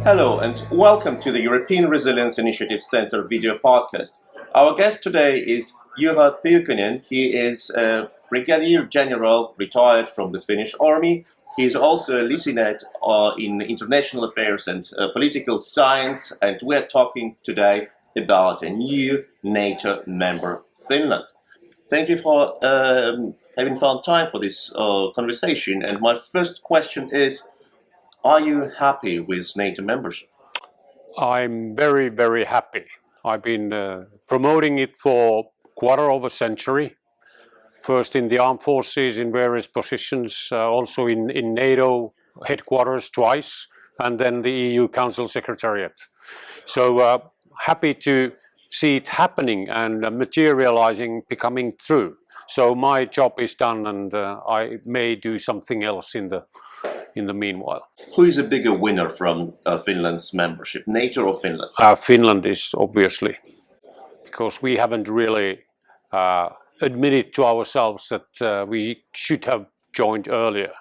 Hello and welcome to the European Resilience Initiative Center video podcast. Our guest today is Juha Pyykönen. He is a Brigadier General retired from the Finnish Army. He is also a Licentiate in International Affairs and Political Science, and we are talking today about a new NATO member, Finland. Thank you for having found time for this conversation. And my first question is, are you happy with NATO membership? I'm very, very happy. I've been promoting it for quarter of a century. First in the armed forces in various positions, also in NATO headquarters twice, and then the EU Council Secretariat. So happy to see it happening and materializing, becoming true. So my job is done, and I may do something else in the meanwhile. Who is a bigger winner from Finland's membership, NATO or Finland? Finland is obviously, because we haven't really admitted to ourselves that we should have joined earlier,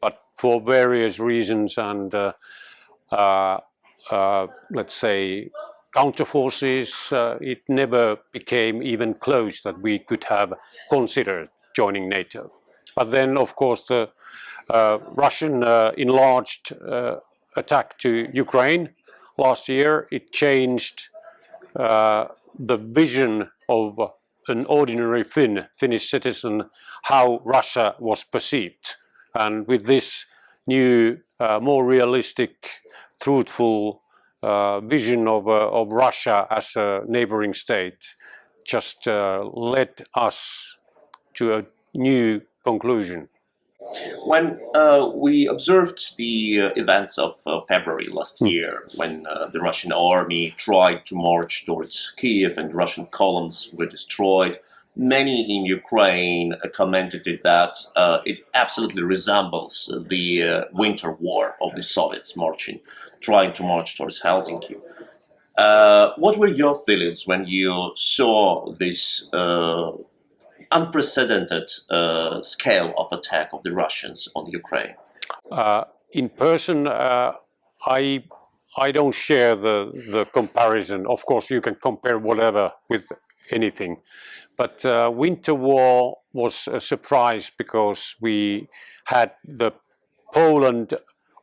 but for various reasons and let's say counter forces, it never became even close that we could have considered joining NATO. But then, of course, the Russian enlarged attack to Ukraine last year, it changed the vision of an ordinary Finnish citizen, how Russia was perceived. And with this new, more realistic, truthful vision of Russia as a neighboring state, just led us to a new conclusion. When we observed the events of February last year, when the Russian army tried to march towards Kiev and Russian columns were destroyed, many in Ukraine commented that it absolutely resembles the winter war of the Soviets trying to march towards Helsinki. What were your feelings when you saw this unprecedented scale of attack of the Russians on Ukraine? In person, I don't share the comparison. Of course, you can compare whatever with anything, but winter war was a surprise because we had the Poland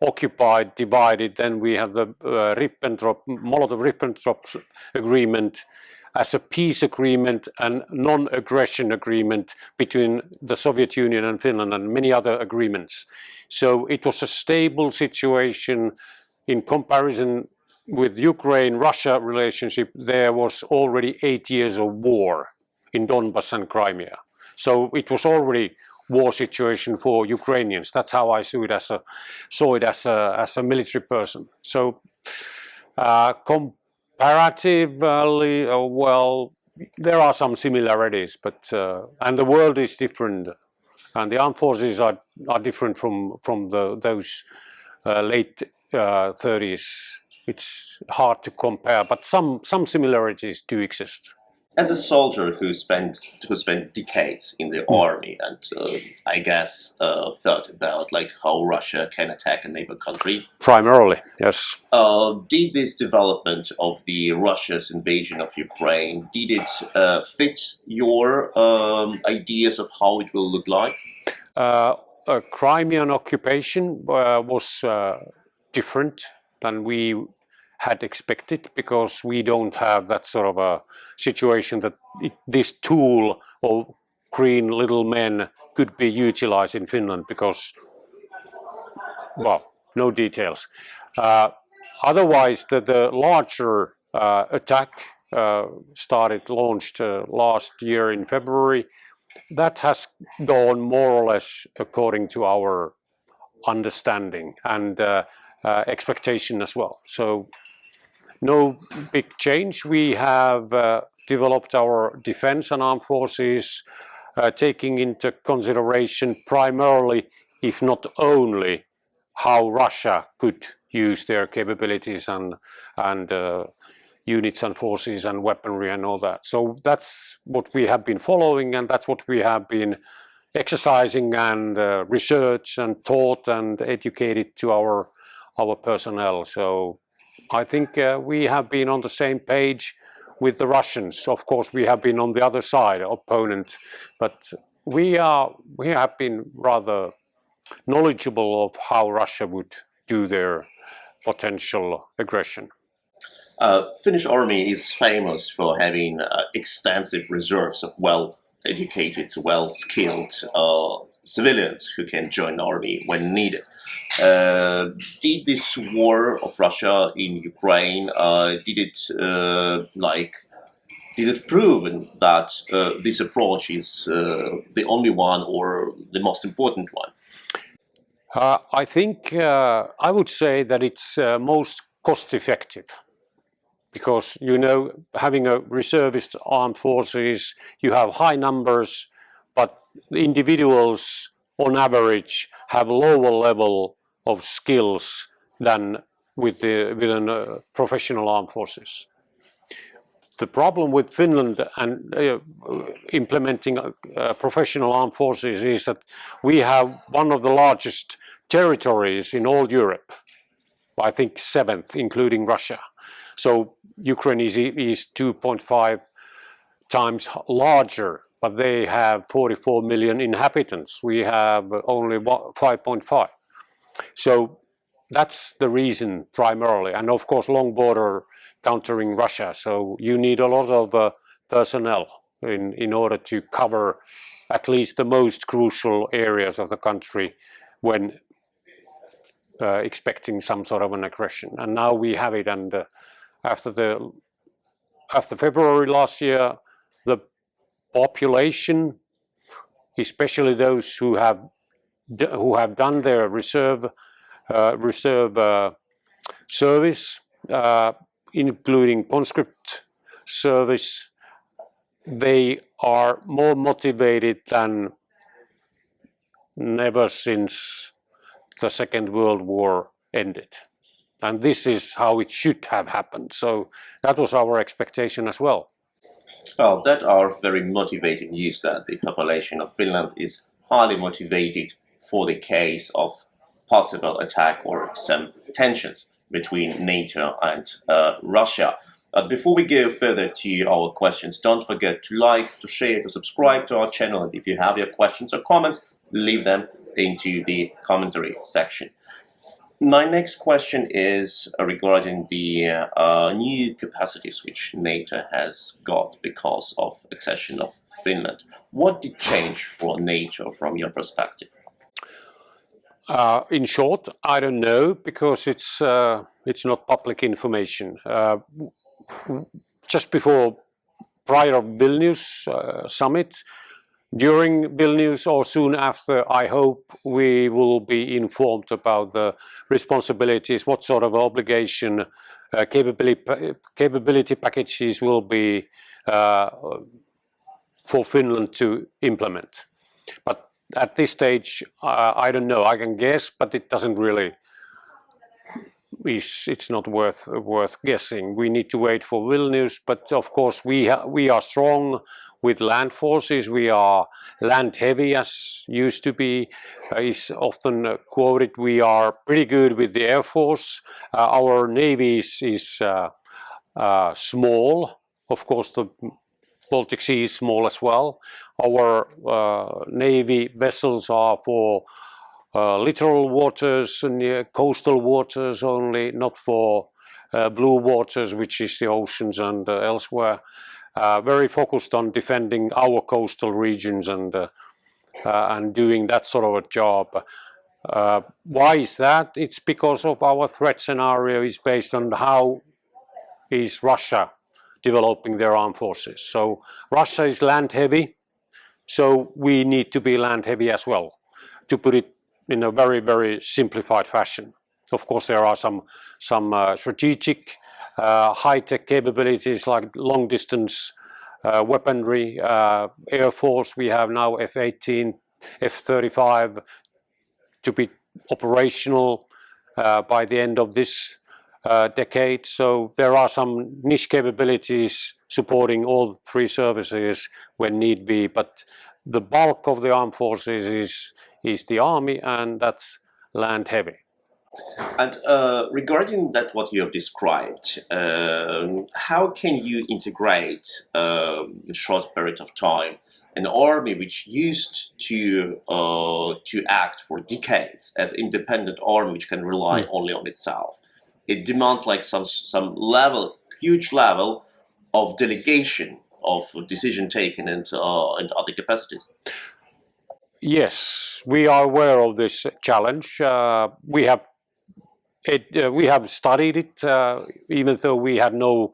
occupied, divided. Then we have the Molotov-Ribbentrop agreement as a peace agreement and non-aggression agreement between the Soviet Union and Finland and many other agreements. So it was a stable situation in comparison with Ukraine-Russia relationship. There was already 8 years of war in Donbass and Crimea. So it was already war situation for Ukrainians. That's how I saw it as a military person. So comparatively, well, there are some similarities, but and the world is different, and the armed forces are different from those late 30s. It's hard to compare, but some similarities do exist. As a soldier who spent decades in the army and I guess thought about like how Russia can attack a neighbor country. Primarily, yes. Did this development of the Russia's invasion of Ukraine, did it fit your ideas of how it will look like? A Crimean occupation was different than we had expected, because we don't have that sort of a situation that this tool of green little men could be utilized in Finland, because, well, no details. Otherwise, the larger attack launched last year in February. That has gone more or less according to our understanding and expectation as well. So no big change. We have developed our defense and armed forces, taking into consideration primarily, if not only, how Russia could use their capabilities and units and forces and weaponry and all that. So that's what we have been following, and that's what we have been exercising and research and taught and educated to our personnel. So I think we have been on the same page with the Russians. Of course, we have been on the other side, opponent, but we have been rather knowledgeable of how Russia would do their potential aggression. Finnish army is famous for having extensive reserves of well-educated, well-skilled civilians who can join the army when needed. Did this war of Russia in Ukraine did it prove that this approach is the only one or the most important one? I think I would say that it's most cost-effective. Because, you know, having a reservist armed forces, you have high numbers, but the individuals on average have lower level of skills than within professional armed forces. The problem with Finland and implementing professional armed forces is that we have one of the largest territories in all Europe. I think 7th, including Russia. So Ukraine is 2.5 times larger, but they have 44 million inhabitants. We have only 5.5. So that's the reason primarily. And of course, long border countering Russia. So you need a lot of personnel in order to cover at least the most crucial areas of the country when expecting some sort of an aggression. And now we have it. And after February last year, the population, especially those who have done their reserve service, including conscript service, they are more motivated than never since the Second World War ended. And this is how it should have happened. So that was our expectation as well. Well, that are very motivating news that the population of Finland is highly motivated for the case of possible attack or some tensions between NATO and Russia. Before we go further to our questions, don't forget to like, to share, to subscribe to our channel. And if you have your questions or comments, leave them into the commentary section. My next question is regarding the new capacities which NATO has got because of accession of Finland. What did change for NATO from your perspective? In short, I don't know, because it's not public information. Just prior Vilnius summit, during Vilnius or soon after, I hope we will be informed about the responsibilities, what sort of obligation, capability packages will be for Finland to implement. But at this stage, I don't know. I can guess, but it doesn't really. It's not worth guessing. We need to wait for Vilnius, but of course we are strong with land forces. We are land heavy, as used to be. Is often quoted. We are pretty good with the air force. Our navy is small. Of course, the Baltic Sea is small as well. Our navy vessels are for littoral waters and coastal waters only, not for blue waters, which is the oceans and elsewhere. Very focused on defending our coastal regions and doing that sort of a job. Why is that? It's because of our threat scenario is based on how is Russia developing their armed forces. So Russia is land heavy, so we need to be land heavy as well, to put it in a very, very simplified fashion. Of course, there are some strategic high-tech capabilities like long-distance weaponry, air force. We have now F-18, F-35 to be operational by the end of this decade. So there are some niche capabilities supporting all three services when need be, but the bulk of the armed forces is the army, and that's land heavy. And regarding that, what you have described, how can you integrate in a short period of time an army which used to act for decades as independent army which can rely only on itself? It demands like some level, huge level of delegation of decision taking and other capacities. Yes, we are aware of this challenge. We have studied it, even though we had no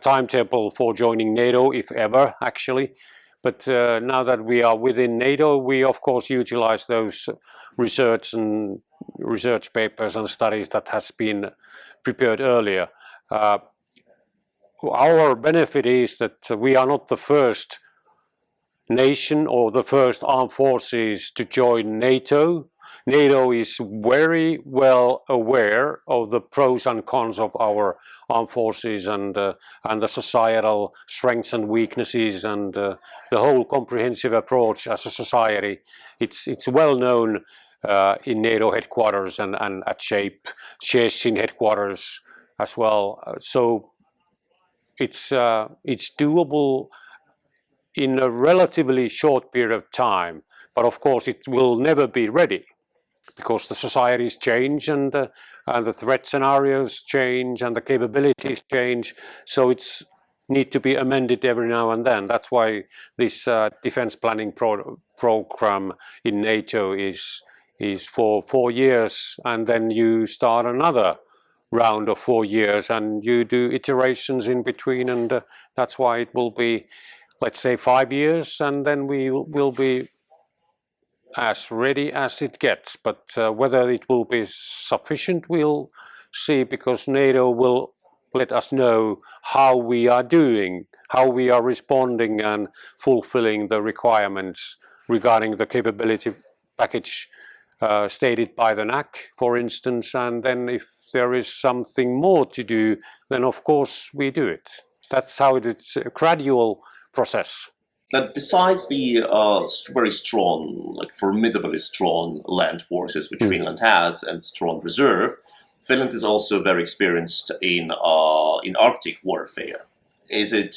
timetable for joining NATO, if ever, actually. But now that we are within NATO, we of course utilize those research papers and studies that has been prepared earlier. Our benefit is that we are not the first nation or the first armed forces to join NATO. NATO is very well aware of the pros and cons of our armed forces and the societal strengths and weaknesses and the whole comprehensive approach as a society. It's well known in NATO headquarters and at Szczecin headquarters as well. So it's doable in a relatively short period of time, but of course it will never be ready because the societies change and the threat scenarios change and the capabilities change. So it's need to be amended every now and then. That's why this defense planning program in NATO is for 4 years, and then you start another round of 4 years and you do iterations in between, and that's why it will be, let's say, 5 years, and then we will be as ready as it gets. But whether it will be sufficient, we'll see, because NATO will let us know how we are doing, how we are responding and fulfilling the requirements regarding the capability package stated by the NAC, for instance. And then if there is something more to do, then of course we do it. That's how it's a gradual process. But besides the very strong, like formidably strong land forces which Finland has and strong reserve, Finland is also very experienced in Arctic warfare. Is it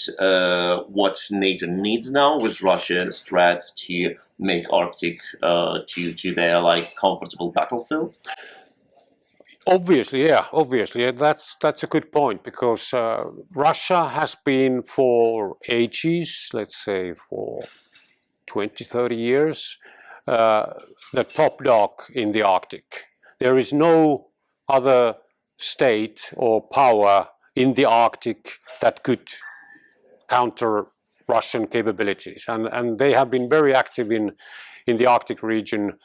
what NATO needs now with Russia's threats to make Arctic to their like comfortable battlefield? Obviously, that's a good point, because Russia has been for ages, let's say for 20-30 years, the top dog in the Arctic. There is no other state or power in the Arctic that could counter Russian capabilities, and they have been very active in the Arctic region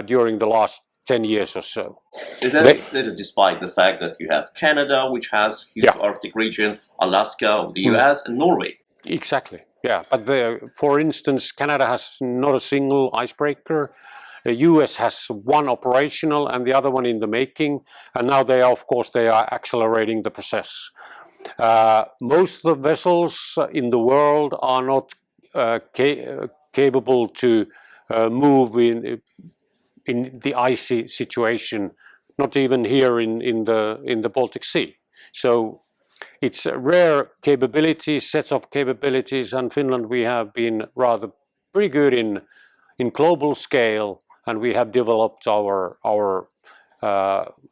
during the last 10 years or so. That is despite the fact that you have Canada, which has huge Arctic region, Alaska, the US, and Norway. Exactly, yeah. But for instance, Canada has not a single icebreaker. The US has one operational and the other one in the making, and now they are accelerating the process. Most of the vessels in the world are not capable to move in the icy situation, not even here in the Baltic Sea. So it's a rare sets of capabilities, and Finland, we have been rather pretty good in global scale, and we have developed our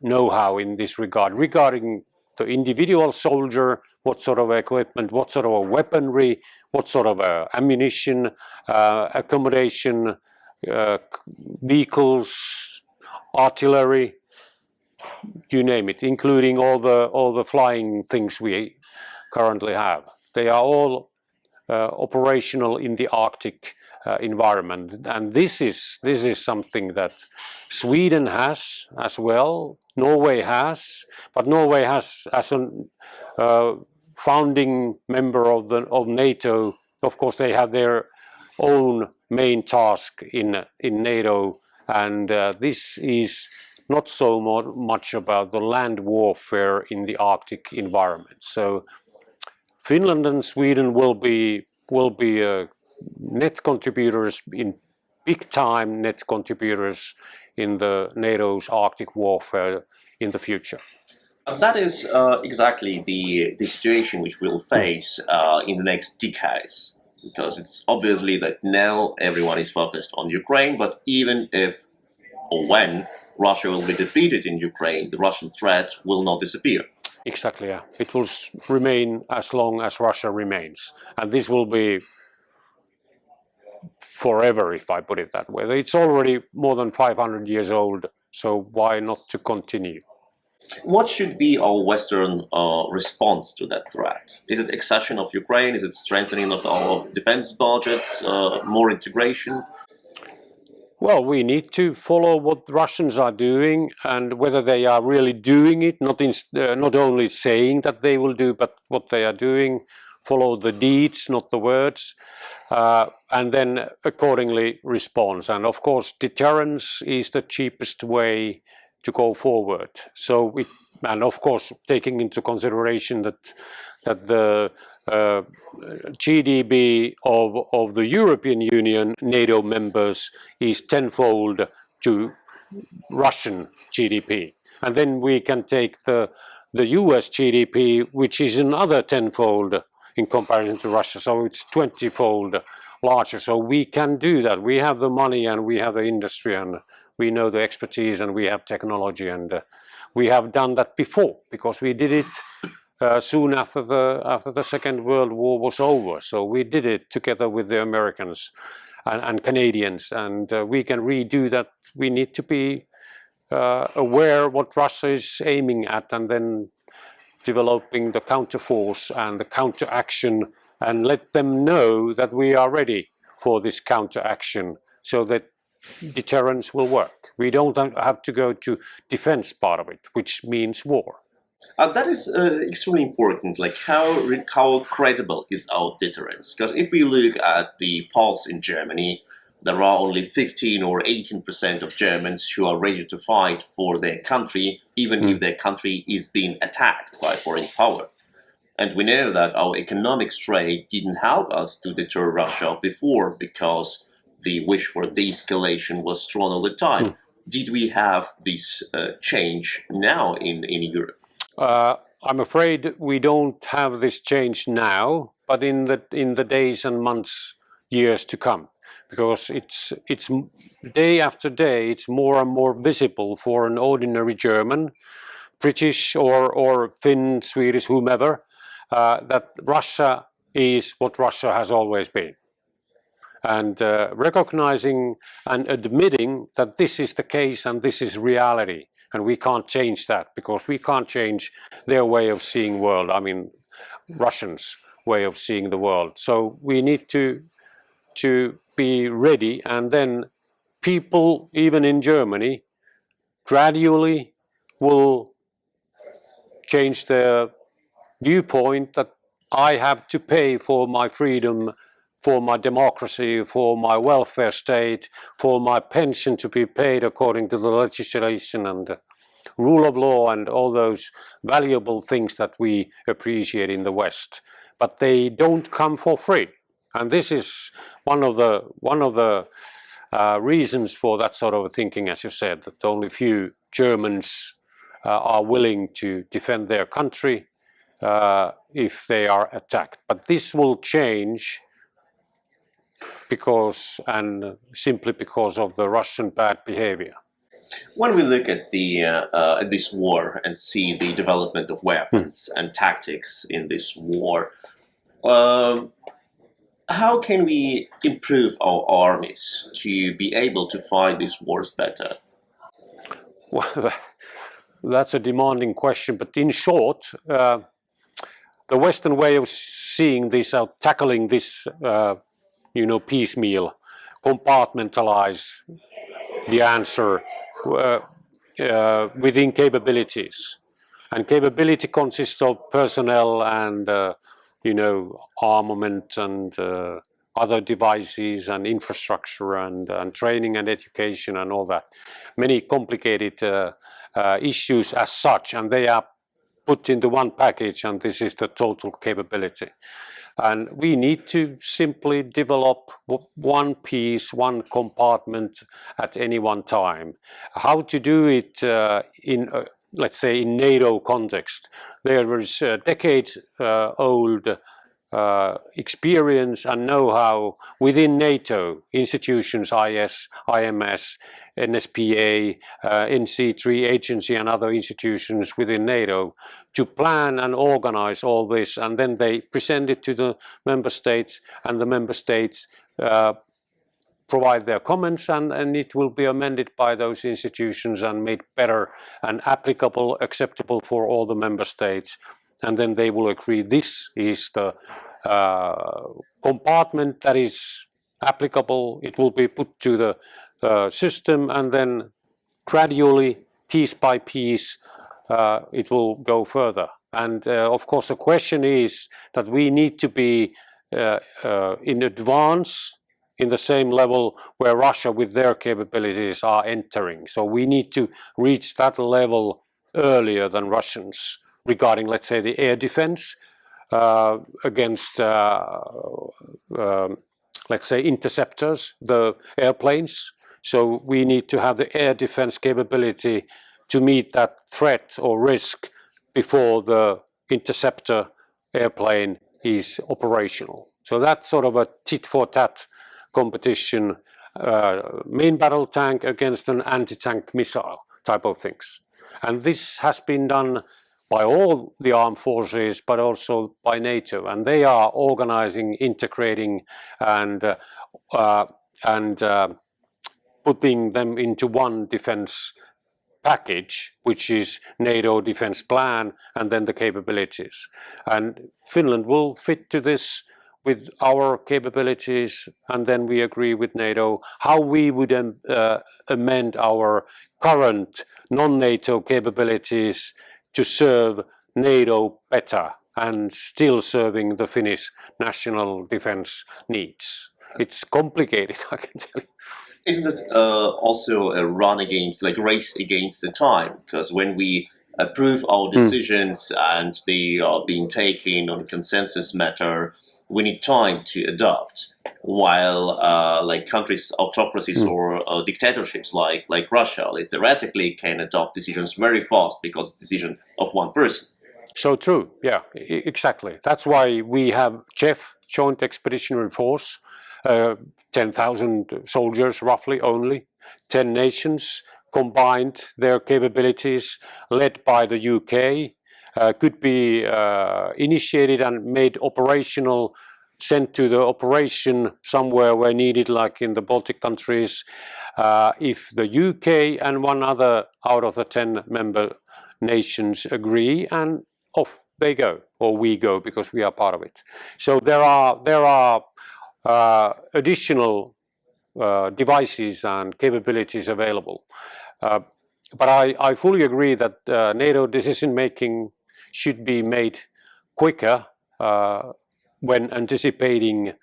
know-how in this regard regarding the individual soldier, what sort of equipment, what sort of weaponry, what sort of ammunition, accommodation, vehicles, artillery, you name it, including all the flying things we currently have. They are all operational in the Arctic environment, and this is something that Sweden has as well. Norway has, but Norway has, as a founding member of NATO, of course they have their own main task in NATO, and this is not so much about the land warfare in the Arctic environment. So Finland and Sweden will be net contributors in big-time net contributors in the NATO's Arctic warfare in the future. And that is exactly the situation which we'll face in the next decades, because it's obviously that now everyone is focused on Ukraine, but even if or when Russia will be defeated in Ukraine, the Russian threat will not disappear. Exactly, yeah. It will remain as long as Russia remains. And this will be forever, if I put it that way. It's already more than 500 years old, so why not to continue? What should be our Western response to that threat? Is it accession of Ukraine? Is it strengthening of our defense budgets? More integration? Well, we need to follow what the Russians are doing and whether they are really doing it, not only saying that they will do, but what they are doing. Follow the deeds, not the words, and then accordingly respond. And of course, deterrence is the cheapest way to go forward. And of course, taking into consideration that the GDP of the European Union NATO members is tenfold to Russian GDP, and then we can take the US GDP, which is another tenfold in comparison to Russia, so it's 20-fold larger. So we can do that. We have the money and we have the industry and we know the expertise and we have technology, and we have done that before because we did it soon after the Second World War was over. So we did it together with the Americans and Canadians, and we can redo that. We need to be aware what Russia is aiming at, and then developing the counterforce and the counteraction, and let them know that we are ready for this counteraction, so that deterrence will work. We don't have to go to defense part of it, which means war. That is extremely important. Like how credible is our deterrence? Because if we look at the polls in Germany, there are only 15 or 18% of Germans who are ready to fight for their country, even if their country is being attacked by foreign power. And we know that our economic strength didn't help us to deter Russia before, because the wish for de-escalation was strong all the time. Did we have this change now in Europe? I'm afraid we don't have this change now, but in the days and months, years to come, because it's day after day, it's more and more visible for an ordinary German, British or Finn, Swedish, whomever, that Russia is what Russia has always been. And recognizing and admitting that this is the case and this is reality, and we can't change that because we can't change their way of seeing the world. I mean, Russians' way of seeing the world. So we need to be ready, and then people, even in Germany, gradually will change their viewpoint that I have to pay for my freedom, for my democracy, for my welfare state, for my pension to be paid according to the legislation and rule of law and all those valuable things that we appreciate in the West. But they don't come for free. And this is one of the reasons for that sort of thinking, as you said, that only few Germans are willing to defend their country if they are attacked. But this will change simply because of the Russian bad behavior. When we look at this war and see the development of weapons and tactics in this war, how can we improve our armies to be able to fight these wars better? Well, that's a demanding question, but in short, the Western way of seeing this out, tackling this, piecemeal, compartmentalize the answer within capabilities. And capability consists of personnel and, armament and other devices and infrastructure and training and education and all that. Many complicated issues as such, and they are put into one package, and this is the total capability. And we need to simply develop one piece, one compartment at any one time. How to do it in, let's say, in NATO context? There is a decade-old experience and know-how within NATO institutions, IMS, NSPA, NC3 agency and other institutions within NATO to plan and organize all this, and then they present it to the member states, and the member states provide their comments, and it will be amended by those institutions and made better and applicable, acceptable for all the member states. And then they will agree this is the compartment that is applicable. It will be put to the system, and then gradually, piece by piece, it will go further. And of course, the question is that we need to be in advance in the same level where Russia with their capabilities are entering. So we need to reach that level earlier than Russians regarding, let's say, the air defense against, let's say, interceptors, the airplanes. So we need to have the air defense capability to meet that threat or risk before the interceptor airplane is operational. So that's sort of a tit-for-tat competition, main battle tank against an anti-tank missile type of things. And this has been done by all the armed forces, but also by NATO. And they are organizing, integrating, and putting them into one defense package, which is NATO defense plan, and then the capabilities. And Finland will fit to this with our capabilities, and then we agree with NATO how we would amend our current non-NATO capabilities to serve NATO better and still serving the Finnish national defense needs. It's complicated, I can tell you. Isn't it also a run against, like race against the time? Because when we approve our decisions and they are being taken on a consensus matter, we need time to adopt. While like countries, autocracies or dictatorships like Russia, they theoretically can adopt decisions very fast because it's a decision of one person. So true, yeah, exactly. That's why we have JEF, Joint Expeditionary Force, 10,000 soldiers roughly only, 10 nations combined their capabilities, led by the UK, could be initiated and made operational, sent to the operation somewhere where needed, like in the Baltic countries, if the UK and one other out of the 10 member nations agree, and off they go, or we go because we are part of it. So there are additional devices and capabilities available. But I fully agree that NATO decision making should be made quicker when anticipating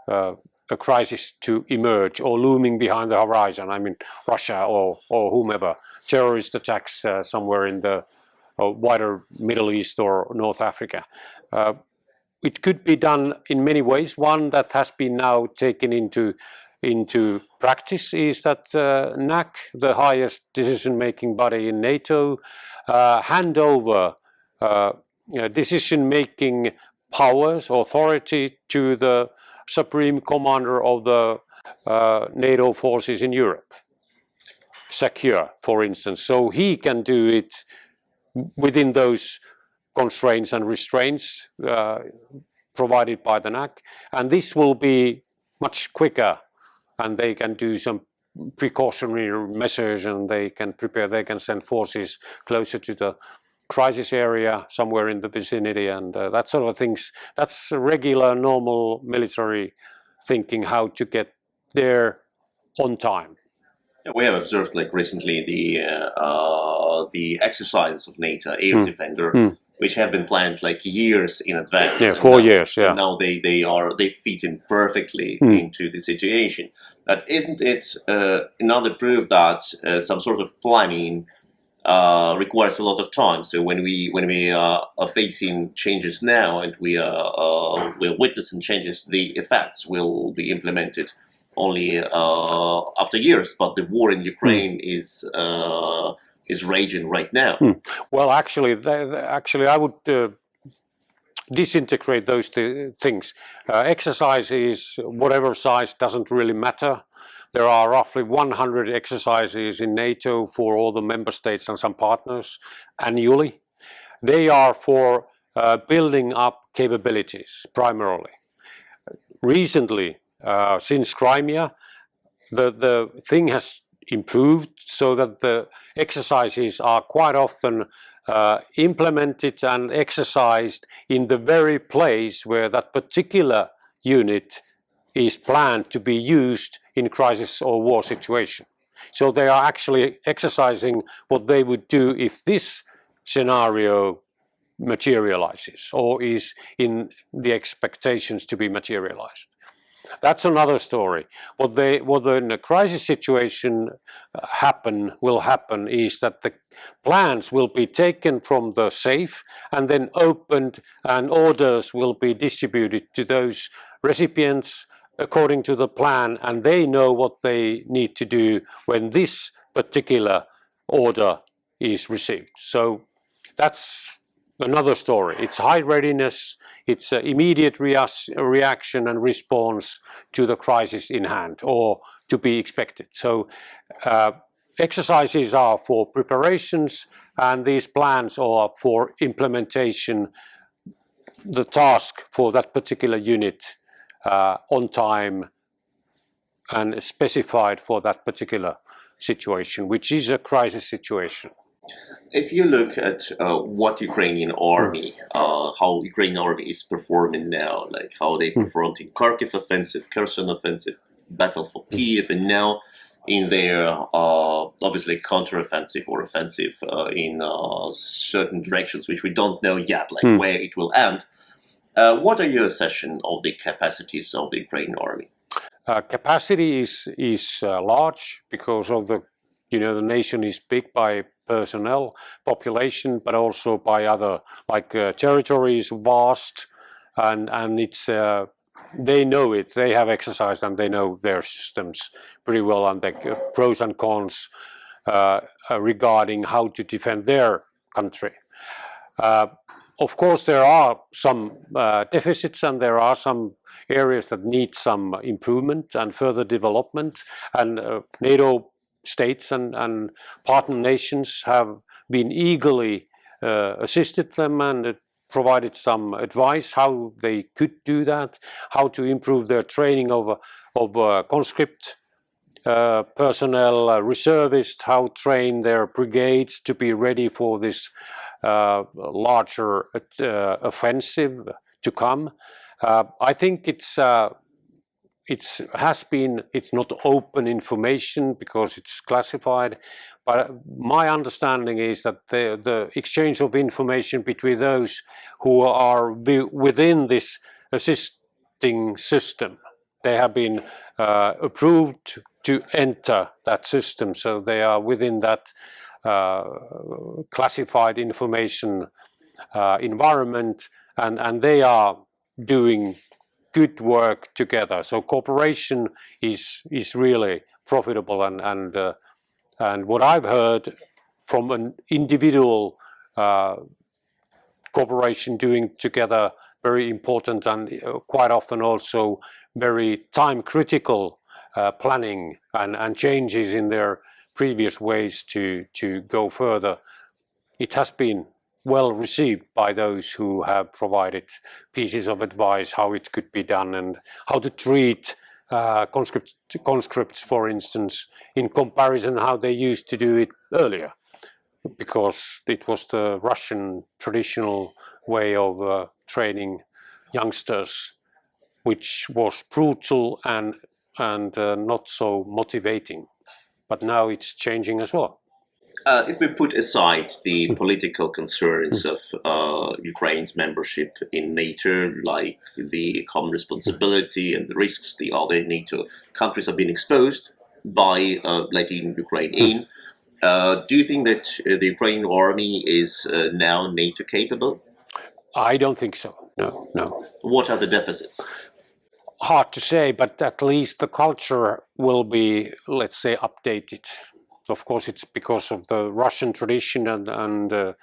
a crisis to emerge or looming behind the horizon. I mean, Russia or whomever, terrorist attacks somewhere in the wider Middle East or North Africa. It could be done in many ways. One that has been now taken into practice is that NAC, the highest decision-making body in NATO, hand over decision-making powers, authority to the supreme commander of the NATO forces in Europe, secure, for instance. So he can do it within those constraints and restraints provided by the NAC, and this will be much quicker, and they can do some precautionary measures, and they can prepare, they can send forces closer to the crisis area somewhere in the vicinity, and that sort of things. That's regular, normal military thinking, how to get there on time. We have observed, like recently, the exercises of NATO Air Defender, which have been planned like years in advance. Yeah, 4 years. Yeah. And now they fit in perfectly into the situation. But isn't it another proof that some sort of planning requires a lot of time. So when we are facing changes now, and we're witnessing changes, the effects will be implemented only after years. But the war in Ukraine is raging right now. Well, actually, I would disintegrate those things. Exercises, whatever size, doesn't really matter. There are roughly 100 exercises in NATO for all the member states and some partners annually. They are for building up capabilities primarily. Recently, since Crimea, the thing has improved so that the exercises are quite often implemented and exercised in the very place where that particular unit is planned to be used in crisis or war situation. So they are actually exercising what they would do if this scenario materializes or is in the expectations to be materialized. That's another story. What in a crisis situation will happen is that the plans will be taken from the safe and then opened, and orders will be distributed to those recipients according to the plan, and they know what they need to do when this particular order is received. So that's another story. It's high readiness, it's immediate reaction and response to the crisis in hand or to be expected. So exercises are for preparations, and these plans are for implementation, the task for that particular unit on time and specified for that particular situation, which is a crisis situation. If you look at what Ukrainian army, how Ukrainian army is performing now, like how they performed in Kharkiv offensive, Kherson offensive, battle for Kiev, and now in their obviously counter-offensive or offensive in certain directions, which we don't know yet, like where it will end. What are your assessment of the capacities of the Ukrainian army? Capacity is large because of the nation is big by personnel, population, but also by other, like territory is vast, and it's they know it. They have exercised and they know their systems pretty well, and the pros and cons regarding how to defend their country. Of course, there are some deficits, and there are some areas that need some improvement and further development, and NATO states and partner nations have been eagerly assisted them and provided some advice how they could do that, how to improve their training of conscript personnel, reservists, how train their brigades to be ready for this larger offensive to come. I think it's not open information because it's classified, but my understanding is that the exchange of information between those who are within this assisting system, they have been approved to enter that system, so they are within that classified information environment, and they are doing good work together. So cooperation is really profitable, and what I've heard from an individual cooperation doing together, very important and quite often also very time critical planning and changes in their previous ways to go further. It has been well received by those who have provided pieces of advice how it could be done and how to treat conscripts, for instance, in comparison how they used to do it earlier, because it was the Russian traditional way of training youngsters, which was brutal and not so motivating. But now it's changing as well. If we put aside the political concerns of Ukraine's membership in NATO, like the common responsibility and the risks the other NATO countries have been exposed by letting Ukraine in, Do you think that the Ukrainian army is now NATO capable? I don't think so. No, no. What are the deficits? Hard to say, but at least the culture will be, let's say, updated. Of course, it's because of the Russian tradition and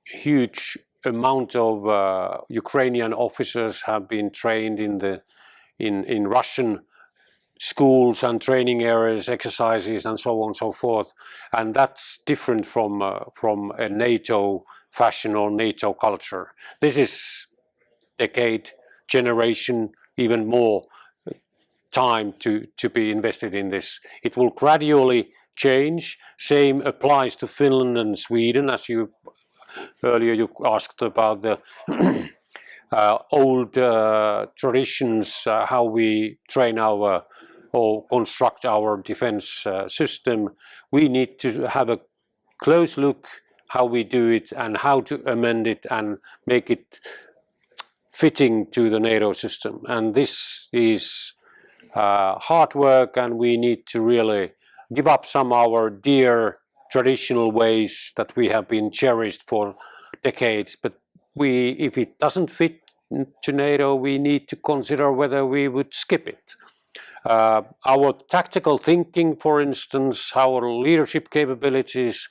huge amount of Ukrainian officers have been trained in Russian schools and training areas, exercises, and so on and so forth, and that's different from a NATO fashion or NATO culture. This is decade, generation, even more time to be invested in this. It will gradually change. Same applies to Finland and Sweden, as you earlier you asked about the old traditions, how we train our or construct our defense system. We need to have a close look how we do it and how to amend it and make it fitting to the NATO system. And this is hard work, and we need to really give up some of our dear traditional ways that we have been cherished for decades. But if it doesn't fit to NATO, we need to consider whether we would skip it. Our tactical thinking, for instance, our leadership capabilities,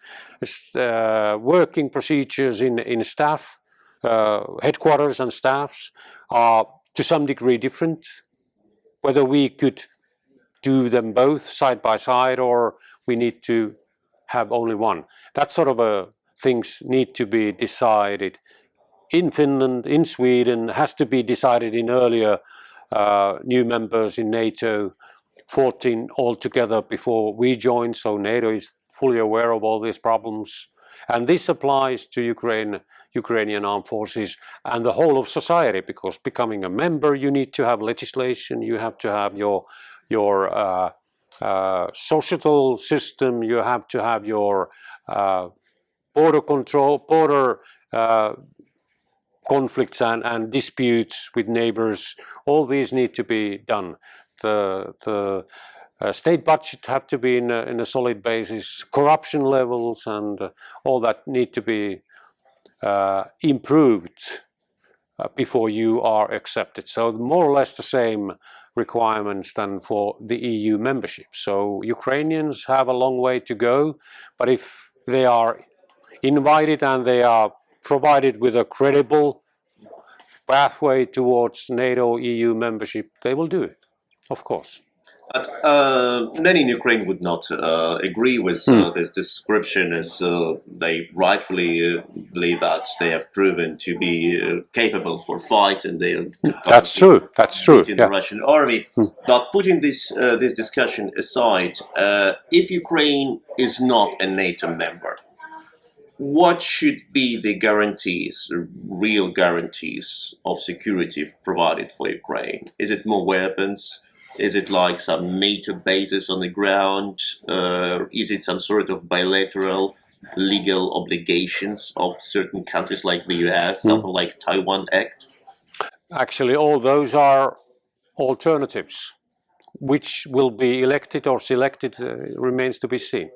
working procedures in staff, headquarters and staffs are to some degree different. Whether we could do them both side by side or we need to have only one. That sort of things need to be decided in Finland, in Sweden, has to be decided in earlier new members in NATO, 14 altogether before we joined, so NATO is fully aware of all these problems. And this applies to Ukrainian armed forces and the whole of society, because becoming a member, you need to have legislation, you have to have your societal system, you have to have your border control, border conflicts and disputes with neighbors. All these need to be done. The state budget have to be in a solid basis. Corruption levels and all that need to be improved before you are accepted. So more or less the same requirements than for the EU membership. So Ukrainians have a long way to go, but if they are invited and they are provided with a credible pathway towards NATO EU membership, they will do it, of course. But many in Ukraine would not agree with this description, as they rightfully believe that they have proven to be capable for fight, and they are That's true. That's true. in the Russian army. But putting this discussion aside, if Ukraine is not a NATO member, what should be the guarantees, real guarantees of security provided for Ukraine? Is it more weapons? Is it like some NATO bases on the ground? Is it some sort of bilateral legal obligations of certain countries like the US, something like Taiwan Act? Actually, all those are alternatives. Which will be elected or selected remains to be seen.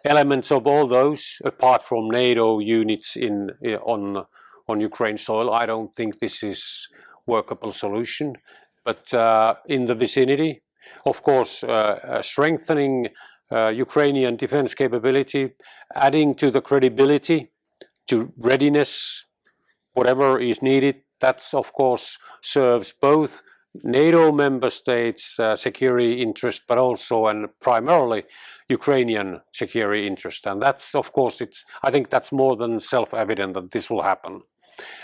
Elements of all those, apart from NATO units on Ukraine soil, I don't think this is workable solution. But in the vicinity, of course, strengthening Ukrainian defense capability, adding to the credibility, to readiness, whatever is needed, that's of course serves both NATO member states' security interest, but also and primarily Ukrainian security interest. And that's, of course, I think that's more than self-evident that this will happen.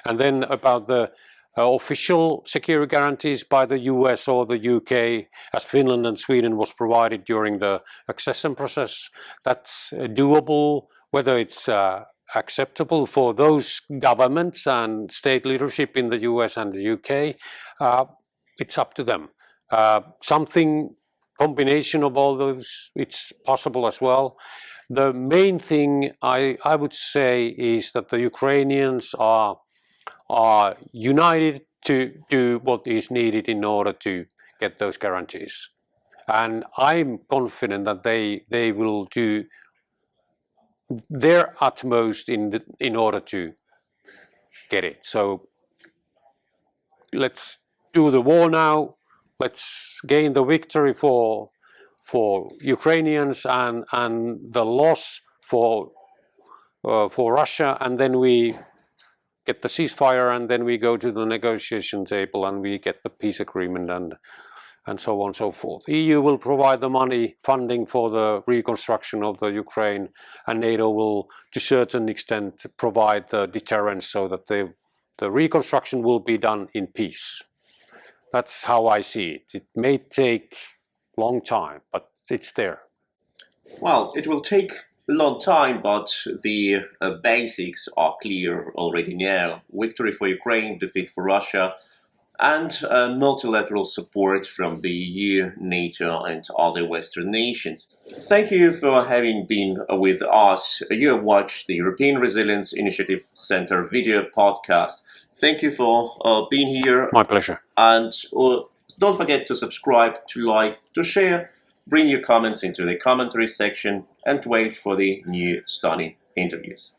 And then about the official security guarantees by the US or the UK, as Finland and Sweden was provided during the accession process, that's doable. Whether it's acceptable for those governments and state leadership in the US and the UK, it's up to them. Something combination of all those, it's possible as well. The main thing I would say is that the Ukrainians are united to do what is needed in order to get those guarantees. And I'm confident that they will do their utmost in order to get it. So let's do the war now. Let's gain the victory for Ukrainians and the loss for Russia, and then we get the ceasefire, and then we go to the negotiation table and we get the peace agreement and so on and so forth. EU will provide the money, funding for the reconstruction of the Ukraine, and NATO will, to a certain extent, provide the deterrence so that the reconstruction will be done in peace. That's how I see it. It may take a long time, but it's there. Well, it will take a long time, but the basics are clear already now. Victory for Ukraine, defeat for Russia, and multilateral support from the EU, NATO, and other Western nations. Thank you for having been with us. You have watched the European Resilience Initiative Center video podcast. Thank you for being here. My pleasure. And don't forget to subscribe, to like, to share. Bring your comments into the commentary section and wait for the new stunning interviews.